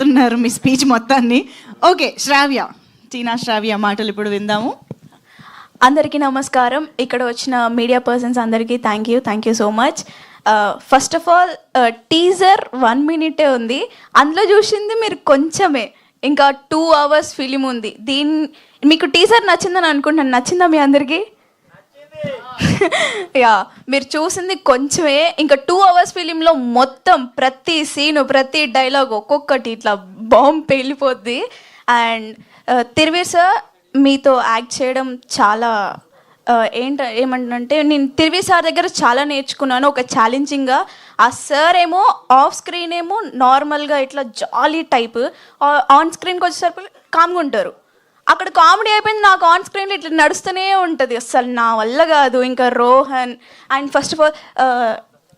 తున్నారు మీ స్పీచ్ మొత్తాన్ని. ఓకే, శ్రావ్య, టీనా శ్రావ్య మాటలు ఇప్పుడు విందాము. అందరికీ నమస్కారం. ఇక్కడ వచ్చిన మీడియా పర్సన్స్ అందరికీ thank you so much. First of all teaser 1 minute ఉంది, అందులో చూసింది మీరు కొంచెమే, ఇంకా 2 hours ఫిలిం ఉంది. మీకు టీజర్ నచ్చిందని అనుకుంటున్నాను. నచ్చిందా మీ అందరికీ? యా, మీరు చూసింది కొంచెమే, ఇంకా 2 hours ఫిలింలో మొత్తం ప్రతి సీను ప్రతి డైలాగ్ ఒక్కొక్కటి ఇట్లా బాంబ్ పేలిపోద్ది. అండ్ తిరువీర్ సార్ మీతో యాక్ట్ చేయడం చాలా ఏమంటే నేను తిరువీర్ సార్ దగ్గర చాలా నేర్చుకున్నాను. ఒక ఛాలెంజింగ్గా, ఆ సార్ ఏమో ఆఫ్ స్క్రీన్ ఏమో నార్మల్గా ఇట్లా జాలీ టైప్, ఆన్ స్క్రీన్కి వచ్చేసరికి కామ్గా ఉంటారు. అక్కడ కామెడీ అయిపోయింది, నాకు ఆన్ స్క్రీన్లో ఇట్లా నడుస్తూనే ఉంటుంది. అసలు నా వల్ల కాదు. ఇంకా Rohan and first of all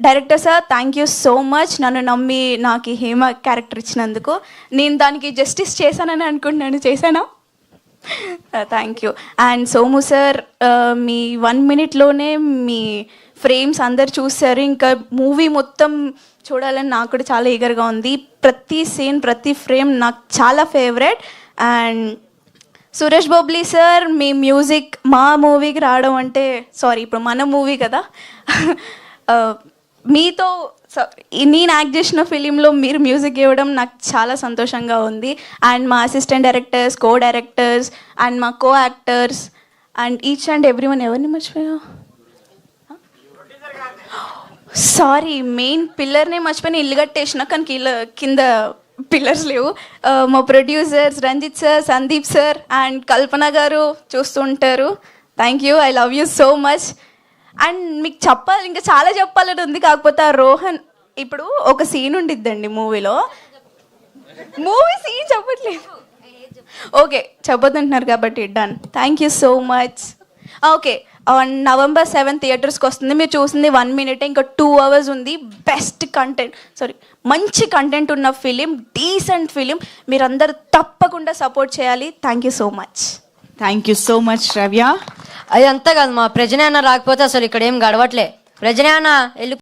director sir thank you so much, నన్ను నమ్మి నాకు హేమ క్యారెక్టర్ ఇచ్చినందుకు. నేను దానికి జస్టిస్ చేశానని అనుకుంటున్నాను. చేశానా? Thank you. And Somu sir, మీ 1 minuteలోనే మీ ఫ్రేమ్స్ అందరు చూశారు. ఇంకా మూవీ మొత్తం చూడాలని నాకు కూడా చాలా ఈగర్గా ఉంది. ప్రతి సీన్ ప్రతి ఫ్రేమ్ నాకు చాలా favourite. And Suresh Bobbili sir, me music మా మూవీకి రావడం అంటే, సారీ ఇప్పుడు మన మూవీ కదా, మీతో నేను యాక్ట్ చేసిన ఫిలింలో మీరు మ్యూజిక్ ఇవ్వడం నాకు చాలా సంతోషంగా ఉంది. అండ్ మా assistant directors, co directors and మా co actors and each and everyone. ఎవరిని మర్చిపోయా? సారీ, మెయిన్ పిల్లర్నే మర్చిపోయిన. ఇల్లు కట్టేసిన కానీ కింద పిల్లర్స్ లేవు. మా producers Ranjith sir, Sandeep sir and Kalpana garu చూస్తుంటారు. Thank you, I love you so much. And మీకు చెప్పాలి, ఇంకా చాలా చెప్పాలని ఉంది, కాకపోతే ఆ రోహన్ ఇప్పుడు ఒక సీన్ ఉండిద్దండి మూవీలో. మూవీ సీన్ చెప్పట్లేదు. ఓకే, చెప్పొద్దంటున్నారు కాబట్టి done. Thank you so much. Okay, on November 7th థియేటర్స్కి వస్తుంది. మీరు చూసింది 1 minute, ఇంకా 2 hours ఉంది. బెస్ట్ కంటెంట్, మంచి కంటెంట్ ఉన్న ఫిలిం, డీసెంట్ ఫిలిం. మీరందరూ తప్పకుండా సపోర్ట్ చేయాలి. Thank you so much. Thank you so much Sravya. అది అంతా కాదు, మా ప్రజనే అన్న రాకపోతే అసలు ఇక్కడ ఏం గడవట్లే. ప్రజనే అన్న వెళ్ళి